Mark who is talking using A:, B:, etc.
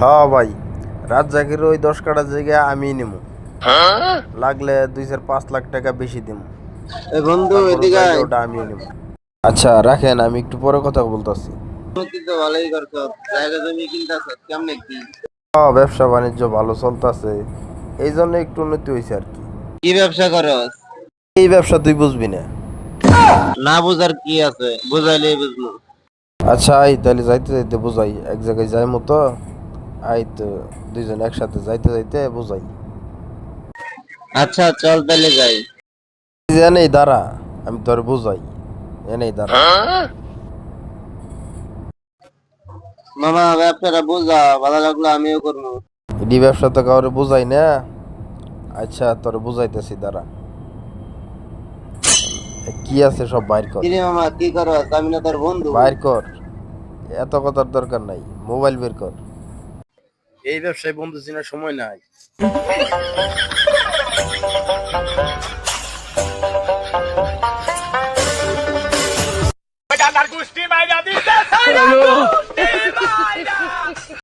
A: হ্যাঁ ভাই, রাত জাগির ওই 10 কাঠা জায়গা আমি নেবো। লাগলে 2-4-5 লাখ টাকা বেশি দিব।
B: এ বন্ধু
A: তারপরে
B: এদিকে
A: জায়গা
B: আয়।
A: ওটা আমি নেবো। আচ্ছা রাখেন, আমি একটু পরে কথা বলতেছি।
B: তুই তো ভালোই করছ, জায়গা জমি কিনতেছ কেমনে কি?
A: হ্যাঁ, ব্যবসা বাণিজ্য ভালো চলতেছে, এই জন্য একটু উন্নতি হয়েছে আর কি।
B: কি ব্যবসা করস?
A: এই ব্যবসা তুই বুঝবি না।
B: না বুঝার কি আছে, বুঝাইলে বুঝবো।
A: আচ্ছা আই তাহলে যাইতে যাইতে বুঝাই, এক জায়গায় যাই মতো। আই তো দুইজন একসাথে যাইতে যাইতে বুঝাই।
B: আচ্ছা চল তাহলে যাই।
A: এই যে এনেই দাঁড়া, আমি তোর বুঝাই। এনেই দাঁড়া।
B: মামা ব্যবসাটা বুঝা, ভালো লাগলো আমিও করবো।
A: এডি ব্যবসা তো কাউরে বুঝাই না। আচ্ছা তোর বুঝাইতেছি দাঁড়া। কি আছে সব বাইর কর।
B: কিরে মামা কি করস? আমি না তোর বন্ধু।
A: বাইর কর, এত কথার দরকার নাই, মোবাইল বের কর। এই ব্যবসায় বন্ধু চেনার সময় নাই।